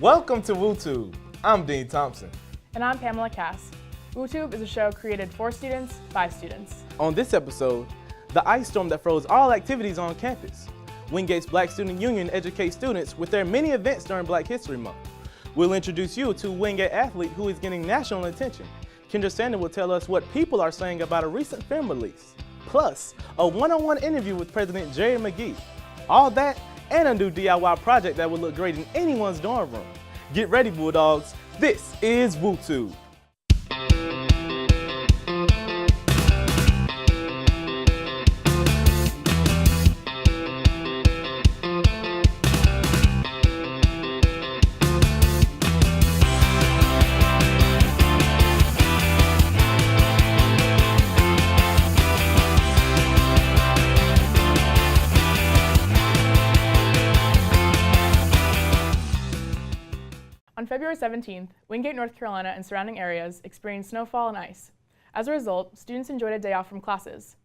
Welcome to WUTube. I'm Dean Thompson. And I'm Pamela Kass. WUTube is a show created for students, by students. On this episode, the ice storm that froze all activities on campus. Wingate's Black Student Union educates students with their many events during Black History Month. We'll introduce you to a Wingate athlete who is getting national attention. Kyndra Sanden will tell us what people are saying about a recent film release. Plus, a one-on-one interview with President Jerry McGee. All that and a new DIY project that will look great in anyone's dorm room. Get ready, Bulldogs. This is WUTube. On February 17th, Wingate, North Carolina and surrounding areas experienced snowfall and ice. As a result, students enjoyed a day off from classes.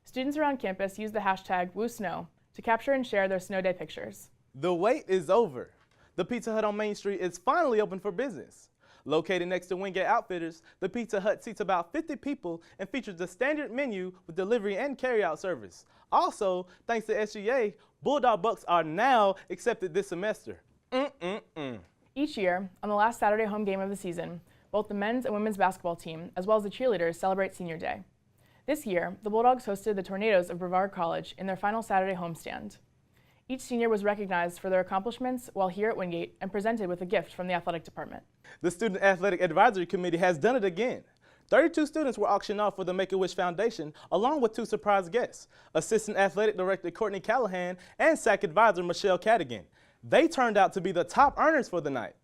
Students around campus used the hashtag WooSnow to capture and share their snow day pictures. The wait is over. The Pizza Hut on Main Street is finally open for business. Located next to Wingate Outfitters, the Pizza Hut seats about 50 people and features a standard menu with delivery and carry-out service. Also, thanks to SGA, Bulldog Bucks are now accepted this semester. Each year, on the last Saturday home game of the season, both the men's and women's basketball team, as well as the cheerleaders, celebrate Senior Day. This year, the Bulldogs hosted the Tornadoes of Brevard College in their final Saturday homestand. Each senior was recognized for their accomplishments while here at Wingate and presented with a gift from the athletic department. The Student Athletic Advisory Committee has done it again. 32 students were auctioned off for the Make-A-Wish Foundation, along with 2 surprise guests, Assistant Athletic Director Courtney Callahan and SAC Advisor Michelle Cadigan. They turned out to be the top earners for the night.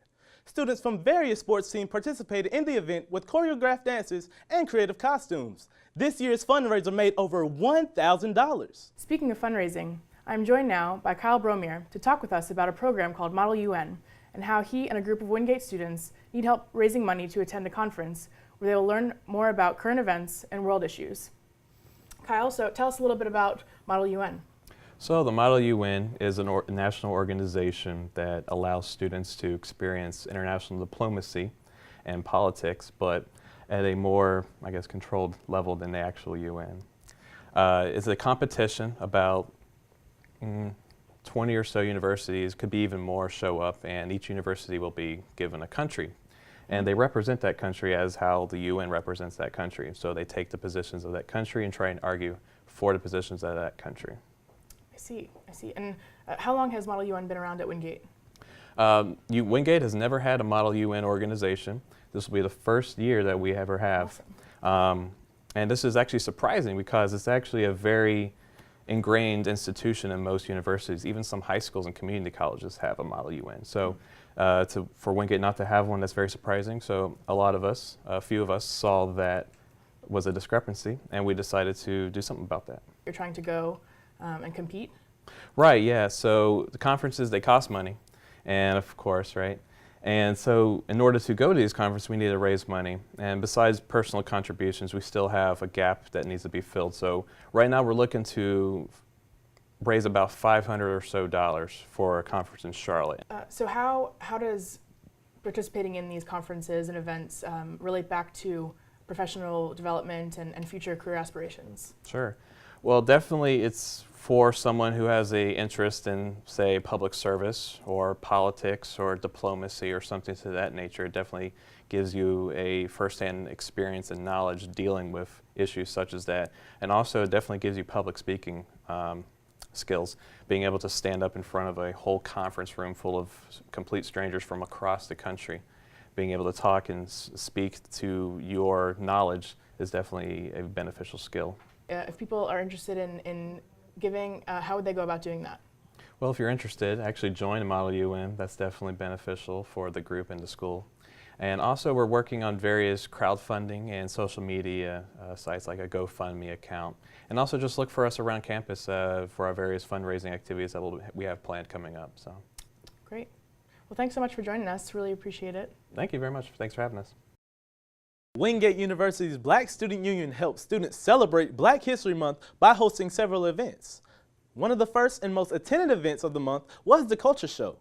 Students from various sports teams participated in the event with choreographed dances and creative costumes. This year's fundraiser made over $1,000. Speaking of fundraising, I'm joined now by Kyle Bromere to talk with us about a program called Model UN and how he and a group of Wingate students need help raising money to attend a conference where they will learn more about current events and world issues. Kyle, so tell us a little bit about Model UN. So the Model UN is a national organization that allows students to experience international diplomacy and politics, but at a more, controlled level than the actual UN. It's a competition. About 20 or so universities, could be even more, show up, and each university will be given a country. And they represent that country as how the UN represents that country. So they take the positions of that country and try and argue for the positions of that country. I see. And how long has Model UN been around at Wingate? Wingate has never had a Model UN organization. This will be the first year that we ever have. Awesome. And this is actually surprising because it's actually a very ingrained institution in most universities. Even some high schools and community colleges have a Model UN. So for Wingate not to have one, that's very surprising. So a few of us saw that was a discrepancy, and we decided to do something about that. You're trying to go and compete? Right, yeah. So the conferences, they cost money, and of course, right? And so in order to go to these conferences, we need to raise money. And besides personal contributions, we still have a gap that needs to be filled. So right now we're looking to raise about $500 or so for a conference in Charlotte. So how does participating in these conferences and events relate back to professional development and future career aspirations? Sure. Well, definitely it's for someone who has an interest in, say, public service or politics or diplomacy or something to that nature. It definitely gives you a first-hand experience and knowledge dealing with issues such as that. And also it definitely gives you public speaking skills, being able to stand up in front of a whole conference room full of complete strangers from across the country. Being able to talk and speak to your knowledge is definitely a beneficial skill. If people are interested in giving, how would they go about doing that? Well, if you're interested, actually join the Model UN. That's definitely beneficial for the group and the school. And also we're working on various crowdfunding and social media sites like a GoFundMe account. And also just look for us around campus for our various fundraising activities that we have planned coming up. So. Great. Well, thanks so much for joining us. Really appreciate it. Thank you very much. Thanks for having us. Wingate University's Black Student Union helps students celebrate Black History Month by hosting several events. One of the first and most attended events of the month was the Culture Show.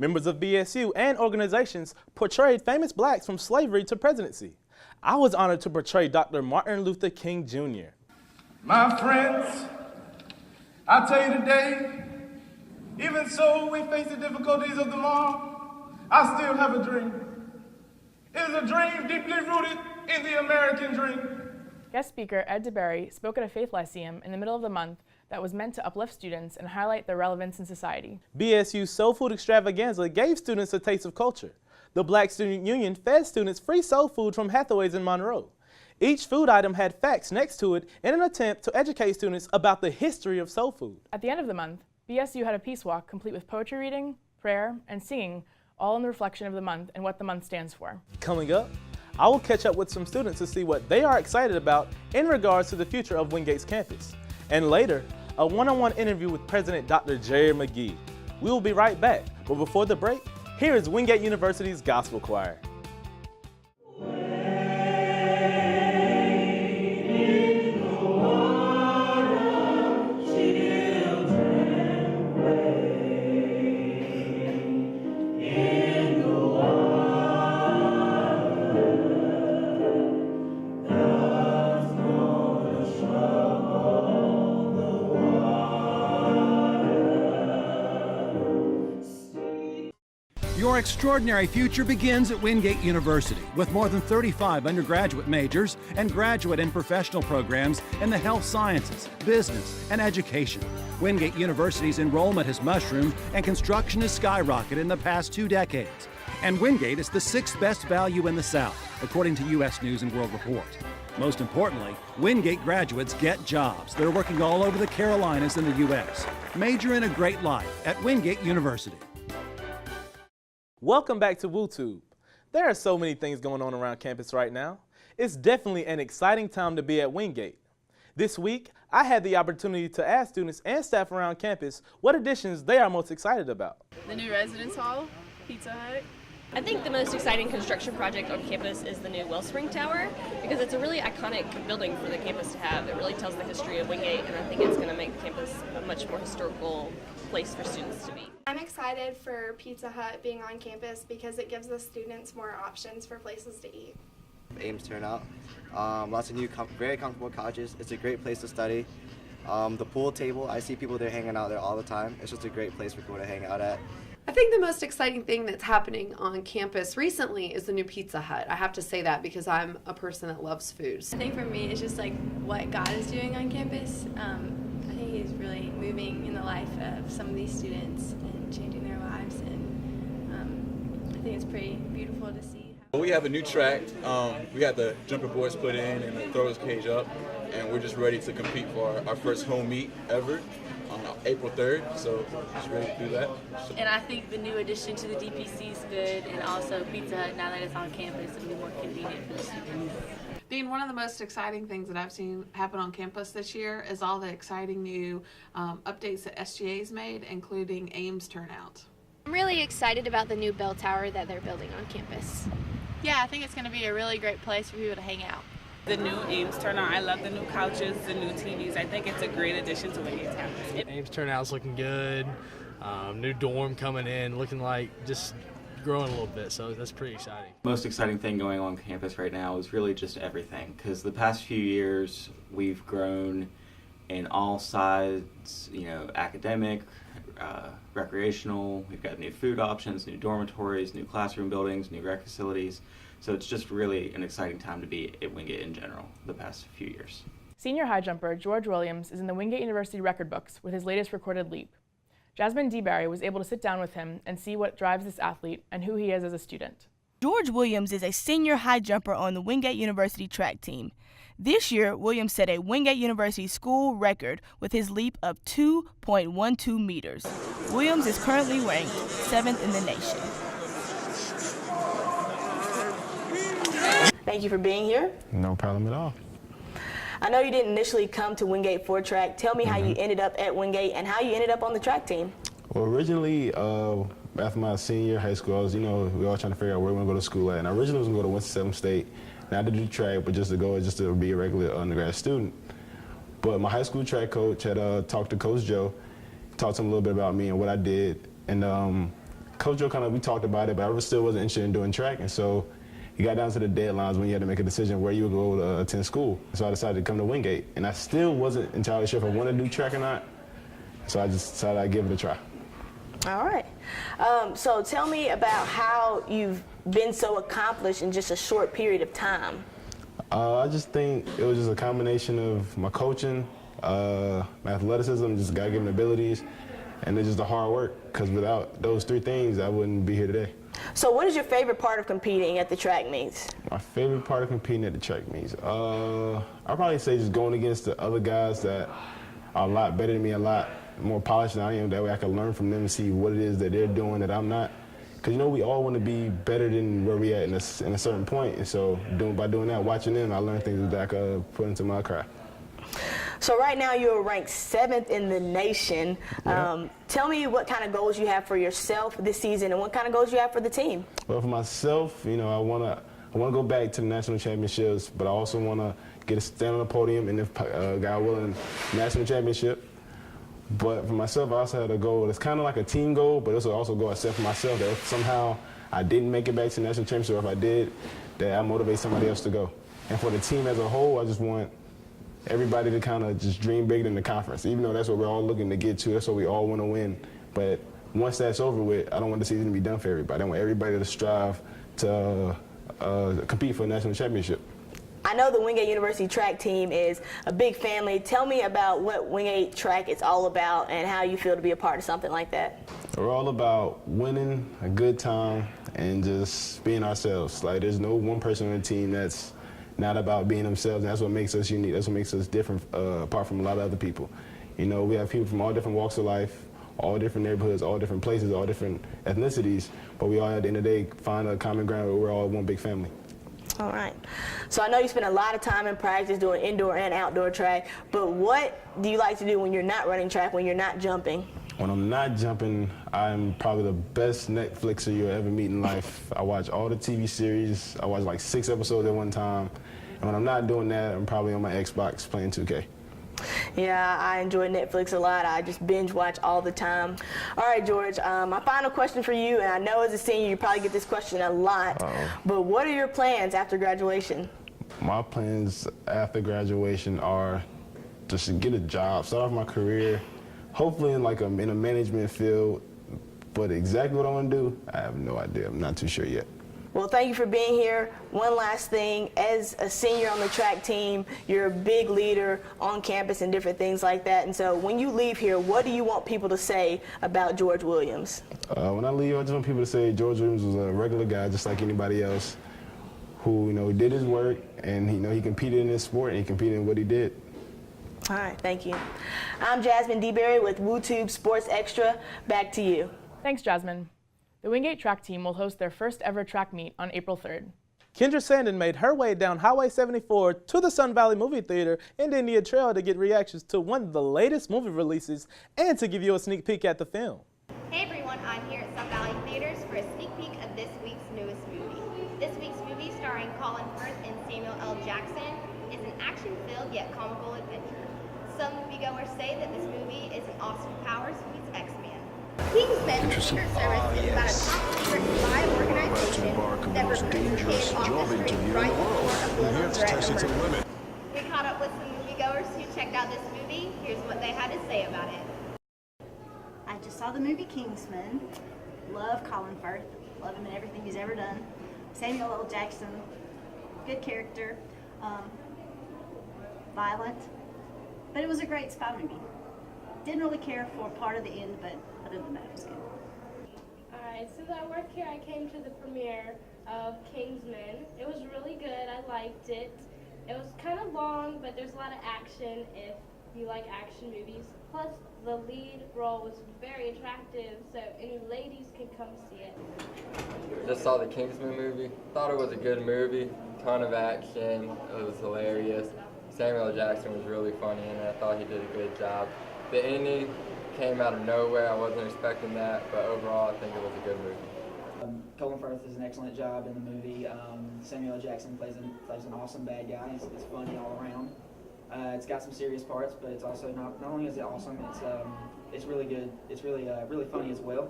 Members of BSU and organizations portrayed famous blacks from slavery to presidency. I was honored to portray Dr. Martin Luther King Jr. My friends, I tell you today, even so we face the difficulties of tomorrow, I still have a dream. It is a dream deeply rooted in the American dream. Guest speaker Ed DeBerry spoke at a faith lyceum in the middle of the month that was meant to uplift students and highlight their relevance in society. BSU's Soul Food Extravaganza gave students a taste of culture. The Black Student Union fed students free soul food from Hathaway's in Monroe. Each food item had facts next to it in an attempt to educate students about the history of soul food. At the end of the month, BSU had a peace walk complete with poetry reading, prayer, and singing, all in the reflection of the month and what the month stands for. Coming up, I will catch up with some students to see what they are excited about in regards to the future of Wingate's campus. And later, a one-on-one interview with President Dr. Jerry McGee. We will be right back, but before the break, here is Wingate University's Gospel Choir. Your extraordinary future begins at Wingate University with more than 35 undergraduate majors and graduate and professional programs in the health sciences, business, and education. Wingate University's enrollment has mushroomed and construction has skyrocketed in the past 2 decades. And Wingate is the 6th best value in the South, according to U.S. News and World Report. Most importantly, Wingate graduates get jobs. They're working all over the Carolinas and the U.S. Major in a great life at Wingate University. Welcome back to WUTube. There are so many things going on around campus right now. It's definitely an exciting time to be at Wingate. This week, I had the opportunity to ask students and staff around campus what additions they are most excited about. The new residence hall, Pizza Hut. I think the most exciting construction project on campus is the new Wellspring Tower because it's a really iconic building for the campus to have. It really tells the history of Wingate, and I think it's going to make campus a much more historical place for students to be. I'm excited for Pizza Hut being on campus because it gives the students more options for places to eat. Ames turnout, lots of new, very comfortable couches. It's a great place to study. The pool table, I see people there hanging out there all the time. It's just a great place for people to hang out at. I think the most exciting thing that's happening on campus recently is the new Pizza Hut. I have to say that because I'm a person that loves food. I think for me it's just like what God is doing on campus. I think He's really moving in the life of some of these students and changing their lives, and I think it's pretty beautiful to see. We have a new track. We got the jumper boards put in and the throwers cage up, and we're just ready to compete for our first home meet ever on April 3rd, so just ready to do that. And I think the new addition to the DPC is good, and also Pizza Hut, now that it's on campus, it'll be more convenient for the students. Being one of the most exciting things that I've seen happen on campus this year is all the exciting new updates that SGA's made, including Ames turnout. I'm really excited about the new bell tower that they're building on campus. Yeah, I think it's going to be a really great place for people to hang out. The new Ames turnout, I love the new couches, the new TVs. I think it's a great addition to Wingate's campus. Ames turnout's looking good. New dorm coming in, looking like just growing a little bit, so that's pretty exciting. Most exciting thing going on campus right now is really just everything, because the past few years we've grown in all sides, academic, recreational. We've got new food options, new dormitories, new classroom buildings, new rec facilities. So it's just really an exciting time to be at Wingate in general the past few years. Senior high jumper George Williams is in the Wingate University record books with his latest recorded leap. Jasmine DeBerry was able to sit down with him and see what drives this athlete and who he is as a student. George Williams is a senior high jumper on the Wingate University track team. This year, Williams set a Wingate University school record with his leap of 2.12 meters. Williams is currently ranked 7th in the nation. Thank you for being here. No problem at all. I know you didn't initially come to Wingate for track. Tell me how you ended up at Wingate and how you ended up on the track team. Well, originally, after my senior year of high school, I was, we were all trying to figure out where we want to go to school at. And I originally was going to go to Winston-Salem State, not to do track, but just to be a regular undergrad student. But my high school track coach had talked to Coach Joe, talked to him a little bit about me and what I did. And Coach Joe we talked about it, but I still wasn't interested in doing track, and so it got down to the deadlines when you had to make a decision where you would go to attend school. So I decided to come to Wingate, and I still wasn't entirely sure if I wanted to do track or not, so I just decided I'd give it a try. All right. So tell me about how you've been so accomplished in just a short period of time. I just think it was just a combination of my coaching, my athleticism, just God-given abilities, and then just the hard work, because without those three things, I wouldn't be here today. So what is your favorite part of competing at the track meets? My favorite part of competing at the track meets? I'd probably say just going against the other guys that are a lot better than me, a lot more polished than I am. That way I can learn from them and see what it is that they're doing that I'm not. Because, we all want to be better than where we at in a certain point. And so by doing that, watching them, I learned things that I could put into my craft. So right now you're ranked 7th in the nation. Yeah. Tell me what kind of goals you have for yourself this season and what kind of goals you have for the team. Well, for myself, I want to go back to the national championships, but I also want to get a stand on the podium and, if God willing, national championship. But for myself, I also had a goal that's kind of like a team goal, but it's also a goal I set for myself that if somehow I didn't make it back to the national championship, or if I did, that I motivate somebody else to go. And for the team as a whole, I just want everybody to kind of just dream bigger than the conference, even though that's what we're all looking to get to. That's what we all want to win. But once that's over with, I don't want the season to be done for everybody. I want everybody to strive to compete for a national championship. I know the Wingate University track team is a big family. Tell me about what Wingate track is all about and how you feel to be a part of something like that. We're all about winning, a good time, and just being ourselves. Like, there's no one person on the team that's not about being themselves, and that's what makes us unique. That's what makes us different apart from a lot of other people. We have people from all different walks of life, all different neighborhoods, all different places, all different ethnicities, but we all at the end of the day find a common ground where we're all one big family. All right. So I know you spend a lot of time in practice doing indoor and outdoor track, but what do you like to do when you're not running track, when you're not jumping? When I'm not jumping, I'm probably the best Netflixer you'll ever meet in life. I watch all the TV series. I watch like 6 episodes at one time. And when I'm not doing that, I'm probably on my Xbox playing 2K. Yeah, I enjoy Netflix a lot. I just binge watch all the time. All right, George, my final question for you, and I know as a senior you probably get this question a lot, but what are your plans after graduation? My plans after graduation are just to get a job, start off my career, hopefully in a management field, but exactly what I want to do, I have no idea. I'm not too sure yet. Well, thank you for being here. One last thing, as a senior on the track team, you're a big leader on campus and different things like that. And so when you leave here, what do you want people to say about George Williams? When I leave, I just want people to say George Williams was a regular guy just like anybody else who, did his work and, he competed in his sport and he competed in what he did. All right, thank you. I'm Jasmine DeBerry with WUTube Sports Extra. Back to you. Thanks, Jasmine. The Wingate track team will host their first ever track meet on April 3rd. Kyndra Sanden made her way down Highway 74 to the Sun Valley Movie Theater in the Indian Trail to get reactions to one of the latest movie releases and to give you a sneak peek at the film. Hey everyone, I'm here at Sun Valley Theaters for a sneak peek of this week's newest movie. This week's movie, starring Colin Firth and Samuel L. Jackson, is an action-filled yet comical adventure. Some moviegoers say that this movie is an Austin Powers meets X-Men. Kingsman Secret Service is about a top-secret spy organization that recruits kids off the street right before a global threat emerges. We caught up with some moviegoers who checked out this movie. Here's what they had to say about it. I just saw the movie Kingsman. Love Colin Firth. Love him in everything he's ever done. Samuel L. Jackson, good character. Violent. But it was a great spy movie. Didn't really care for part of the end, but other than that, it was good. Alright, since I work here, I came to the premiere of Kingsman. It was really good. I liked it. It was kind of long, but there's a lot of action if you like action movies. Plus, the lead role was very attractive, so any ladies can come see it. Just saw the Kingsman movie. Thought it was a good movie. Ton of action. It was hilarious. Samuel L. Jackson was really funny, and I thought he did a good job. The ending came out of nowhere. I wasn't expecting that, but overall, I think it was a good movie. Colin Firth does an excellent job in the movie. Samuel L. Jackson plays an awesome bad guy. It's funny all around. It's got some serious parts, but it's also not only is it awesome, it's really good. It's really funny as well.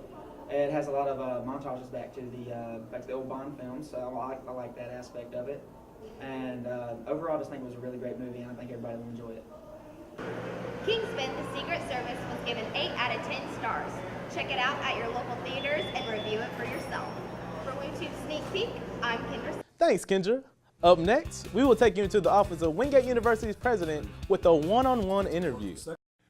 It has a lot of montages back to the old Bond films, so I like that aspect of it. And overall, I just think it was a really great movie, and I think everybody will enjoy it. Kingsman: The Secret Service was given 8 out of 10 stars. Check it out at your local theaters and review it for yourself. For WUTube Sneak Peek, I'm Kyndra. Thanks, Kyndra. Up next, we will take you into the office of Wingate University's president with a one-on-one interview.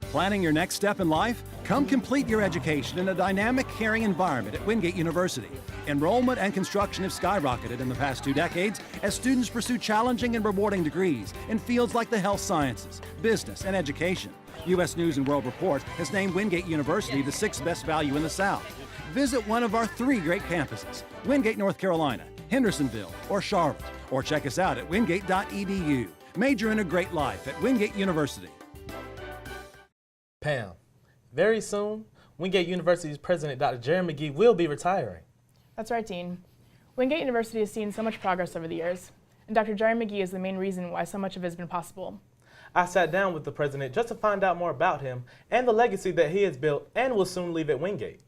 Planning your next step in life? Come complete your education in a dynamic, caring environment at Wingate University. Enrollment and construction have skyrocketed in the past 2 decades as students pursue challenging and rewarding degrees in fields like the health sciences, business, and education. U.S. News & World Report has named Wingate University the 6th best value in the South. Visit one of our 3 great campuses, Wingate, North Carolina, Hendersonville, or Charlotte, or check us out at wingate.edu. Major in a great life at Wingate University. Pam, very soon, Wingate University's president, Dr. Jerry McGee, will be retiring. That's right, Dean. Wingate University has seen so much progress over the years, and Dr. Jerry McGee is the main reason why so much of it has been possible. I sat down with the president just to find out more about him and the legacy that he has built and will soon leave at Wingate.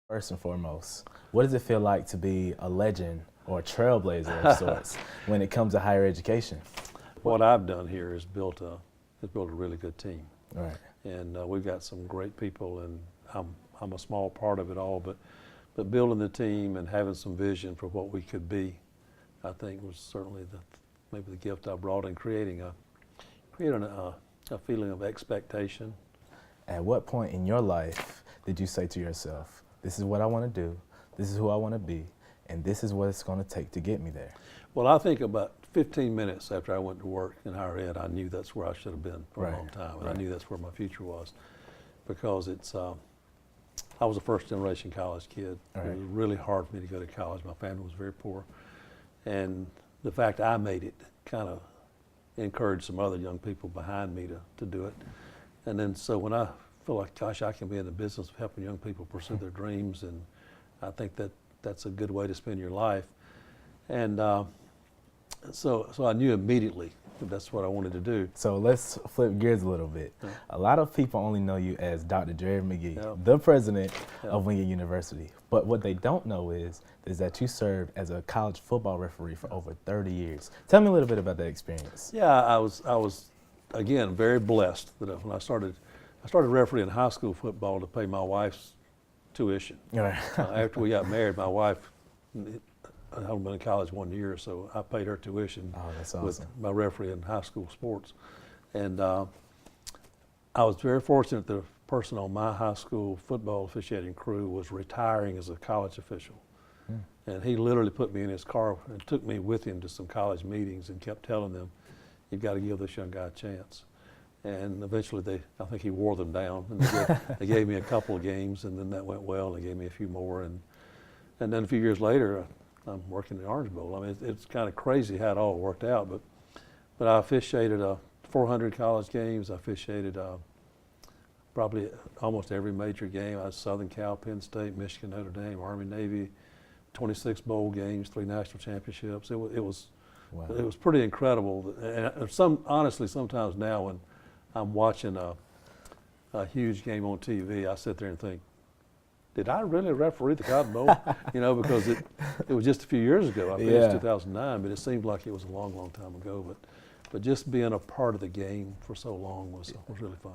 First and foremost, what does it feel like to be a legend or a trailblazer of sorts when it comes to higher education? What I've done here is built a really good team. Right. And we've got some great people, and I'm a small part of it all, but building the team and having some vision for what we could be, I think was certainly maybe the gift I brought in creating a feeling of expectation. At what point in your life did you say to yourself, this is what I want to do, this is who I want to be, and this is what it's going to take to get me there? Well, I think about 15 minutes after I went to work in higher ed, I knew that's where I should have been for a long time, and I knew that's where my future was, because I was a first-generation college kid. It was really hard for me to go to college. My family was very poor, and the fact I made it kind of encouraged some other young people behind me to do it. And then so when I feel like, gosh, I can be in the business of helping young people pursue their dreams, and I think that's a good way to spend your life. And so I knew immediately that that's what I wanted to do. So let's flip gears a little bit. Yeah. A lot of people only know you as Dr. Jerry McGee, the president of Wingate University. But what they don't know is that you served as a college football referee for over 30 years. Tell me a little bit about that experience. Yeah, I was again, very blessed that when I started refereeing high school football to pay my wife's tuition. After we got married, my wife, I hadn't been in college 1 year, so I paid her tuition with my referee in high school sports. And I was very fortunate that the person on my high school football officiating crew was retiring as a college official. And he literally put me in his car and took me with him to some college meetings and kept telling them, you've got to give this young guy a chance. And eventually I think he wore them down. And they gave me a couple of games, and then that went well, and they gave me a few more. And then a few years later, I'm working in the Orange Bowl. I mean, it's kind of crazy how it all worked out, but I officiated 400 college games. I officiated probably almost every major game. I was Southern Cal, Penn State, Michigan, Notre Dame, Army, Navy, 26 bowl games, 3 national championships. It was pretty incredible. And honestly, sometimes now when I'm watching a huge game on TV, I sit there and think, did I really referee the Cotton Bowl? Because it was just a few years ago. I finished 2009, but it seemed like it was a long, long time ago. But just being a part of the game for so long was really fun.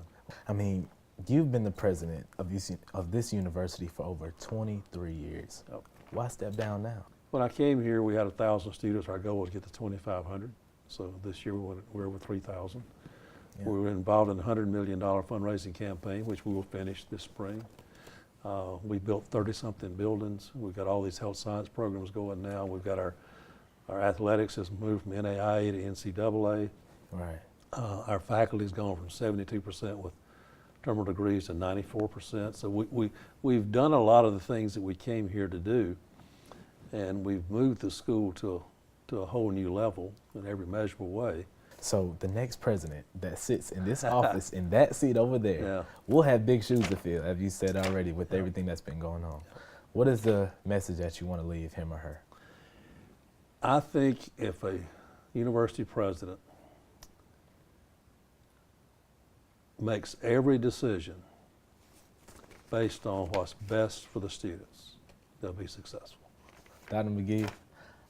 I mean, you've been the president of this university for over 23 years. Yep. Why step down now? When I came here, we had 1,000 students. Our goal was to get to 2,500. So this year we're over 3,000. Yeah. We were involved in a $100 million fundraising campaign, which we will finish this spring. We built 30-something buildings. We've got all these health science programs going now. We've got our athletics has moved from NAIA to NCAA. Right. Our faculty's gone from 72% with terminal degrees to 94%. So we've done a lot of the things that we came here to do, and we've moved the school to a whole new level in every measurable way. So the next president that sits in this office in that seat over there will have big shoes to fill, as you said already, with everything that's been going on. What is the message that you want to leave him or her? I think if a university president makes every decision based on what's best for the students, they'll be successful. Dr. McGee,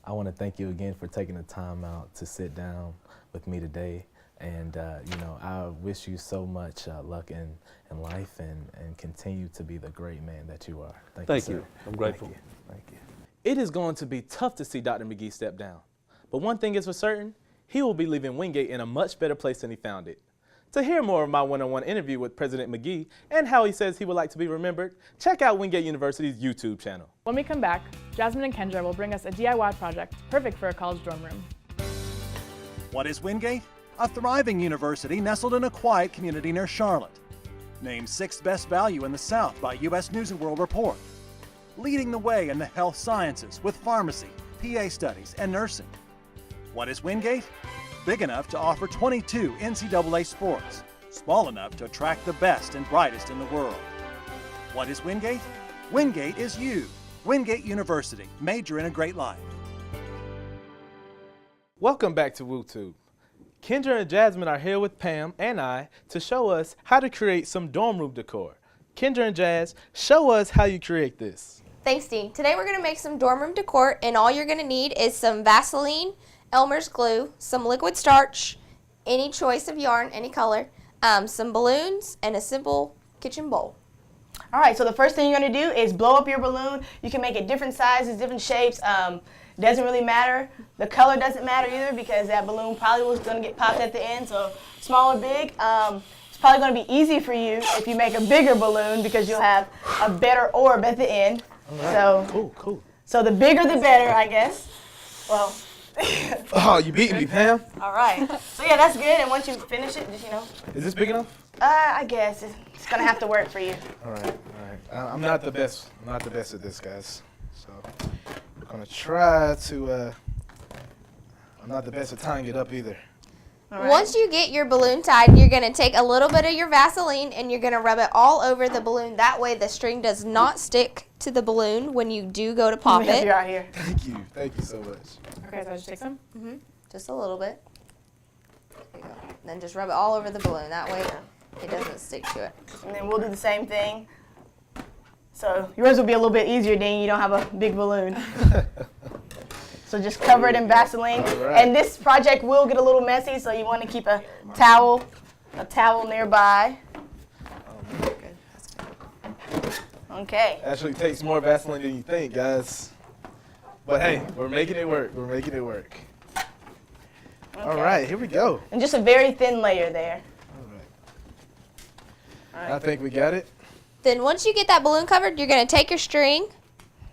I want to thank you again for taking the time out to sit down with me today. And, you know, I wish you so much luck in life and continue to be the great man that you are. Thank you, you. sir. I'm grateful. Thank you. It is going to be tough to see Dr. McGee step down. But one thing is for certain, he will be leaving Wingate in a much better place than he found it. To hear more of my one-on-one interview with President McGee and how he says he would like to be remembered, check out Wingate University's YouTube channel. When we come back, Jasmine and Kyndra will bring us a DIY project perfect for a college dorm room. What is Wingate? A thriving university nestled in a quiet community near Charlotte. Named 6th best value in the South by U.S. News & World Report. Leading the way in the health sciences with pharmacy, PA studies, and nursing. What is Wingate? Big enough to offer 22 NCAA sports. Small enough to attract the best and brightest in the world. What is Wingate? Wingate is you. Wingate University. Major in a great life. Welcome back to WUTube. Kyndra and Jasmine are here with Pam and I to show us how to create some dorm room decor. Kyndra and Jazz, show us how you create this. Thanks, Dean. Today we're going to make some dorm room decor, and all you're going to need is some Vaseline, Elmer's glue, some liquid starch, any choice of yarn, any color, some balloons, and a simple kitchen bowl. All right, so the first thing you're going to do is blow up your balloon. You can make it different sizes, different shapes. Doesn't really matter. The color doesn't matter either because that balloon probably was going to get popped at the end, so small or big. It's probably going to be easy for you if you make a bigger balloon because you'll have a better orb at the end. All right. So, Cool. So the bigger the better, I guess. Well. Oh, you beat me, Pam. All right. So yeah, that's good. And once you finish it, just, you know. Is this big enough? I guess it's going to have to work for you. All right. I'm not the best. I'm not the best at this, guys. So I'm gonna try to. I'm not the best at tying it up either. Right. Once you get your balloon tied, you're going to take a little bit of your Vaseline and you're going to rub it all over the balloon. That way the string does not stick to the balloon when you do go to pop it. You're out here. Thank you so much. Okay, so I just take some? Just a little bit. There you go. Then just rub it all over the balloon. That way it doesn't stick to it. And then we'll do the same thing. So yours will be a little bit easier, Dean. You don't have a big balloon. So just cover it in Vaseline. Right. And this project will get a little messy, so you want to keep a towel nearby. Okay. Actually takes more Vaseline than you think, guys. But hey, we're making it work. Okay. All right, here we go. And just a very thin layer there. All right. I think we got it. Then once you get that balloon covered, you're going to take your string.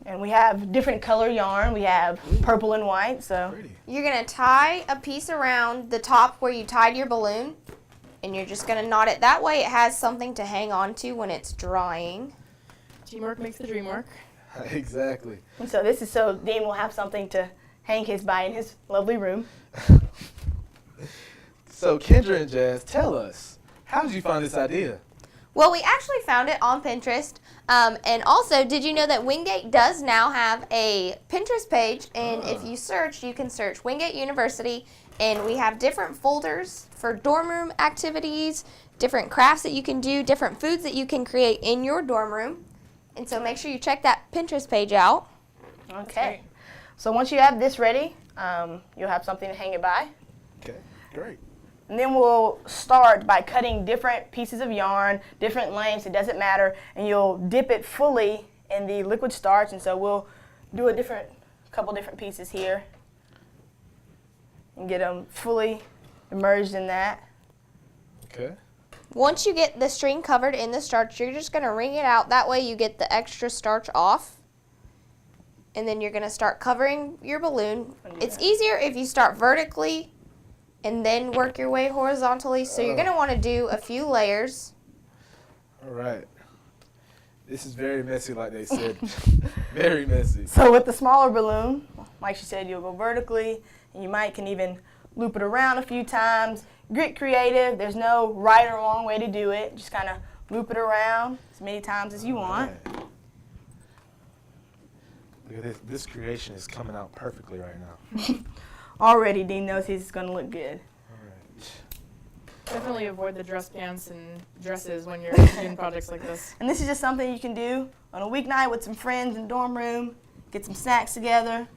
And we have different color yarn. We have purple and white. So you're going to tie a piece around the top where you tied your balloon. And you're just going to knot it. That way it has something to hang on to when it's drying. Teamwork makes the dream work. Exactly. And so this is so Dean will have something to hang his by in his lovely room. So Kyndra and Jazz, tell us, how did you find this idea? Well, we actually found it on Pinterest. And also, did you know that Wingate does now have a Pinterest page? And if you search, you can search Wingate University. And we have different folders for dorm room activities, different crafts that you can do, different foods that you can create in your dorm room. And so make sure you check that Pinterest page out. Okay. So once you have this ready, you'll have something to hang it by. Okay, great. And then we'll start by cutting different pieces of yarn, different lengths, it doesn't matter, and you'll dip it fully in the liquid starch. And so we'll do a couple different pieces here and get them fully immersed in that. Okay. Once you get the string covered in the starch, you're just going to wring it out. That way you get the extra starch off. And then you're going to start covering your balloon. It's easier if you start vertically and then work your way horizontally. So you're going to want to do a few layers. All right. This is very messy, like they said. Very messy. So with the smaller balloon, like she said, you'll go vertically, and you can even loop it around a few times. Get creative. There's no right or wrong way to do it. Just kind of loop it around as many times as you want. Right. Look at this. This creation is coming out perfectly right now. Already, Dean knows he's going to look good. All right. Definitely avoid the dress pants and dresses when you're doing projects like this. And this is just something you can do on a weeknight with some friends in the dorm room, get some snacks together.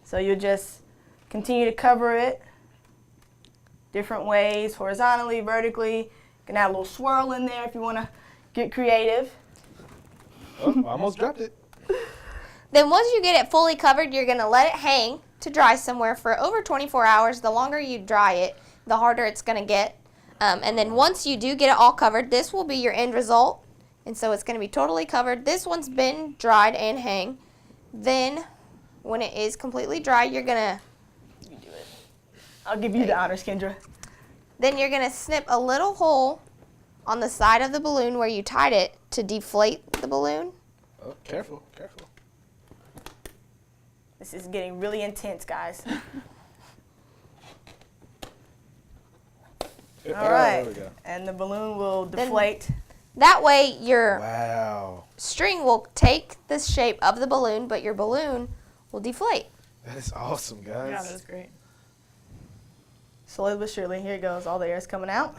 So you'll just continue to cover it different ways, horizontally, vertically. You can add a little swirl in there if you want to get creative. Oh, I almost dropped it. Then once you get it fully covered, you're going to let it hang to dry somewhere for over 24 hours. The longer you dry it, the harder it's going to get. And then once you do get it all covered, this will be your end result. And so it's going to be totally covered. This one's been dried and hang. Then when it is completely dry, you're going to... I'll give you the honors, Kyndra. Then you're going to snip a little hole on the side of the balloon where you tied it to deflate the balloon. Oh, careful, careful. This is getting really intense, guys. All right, there we go. and the balloon will deflate. That way your string will take the shape of the balloon, but your balloon will deflate. That is awesome, guys. Yeah, that is great. Slowly but surely, here it goes. All the air is coming out.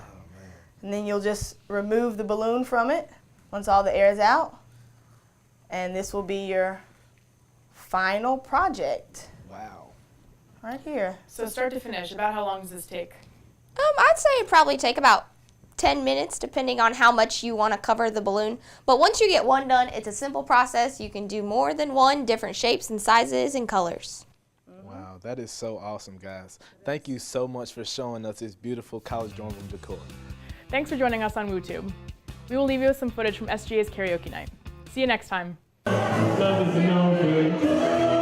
And then you'll just remove the balloon from it once all the air is out. And this will be your final project. Wow. Right here. So start to finish, about how long does this take? I'd say it'd probably take about 10 minutes, depending on how much you want to cover the balloon. But once you get one done, it's a simple process. You can do more than one, different shapes and sizes and colors. Wow, that is so awesome, guys. Thank you so much for showing us this beautiful college dorm room decor. Thanks for joining us on WUTube. We will leave you with some footage from SGA's karaoke night. See you next time. Love is no good.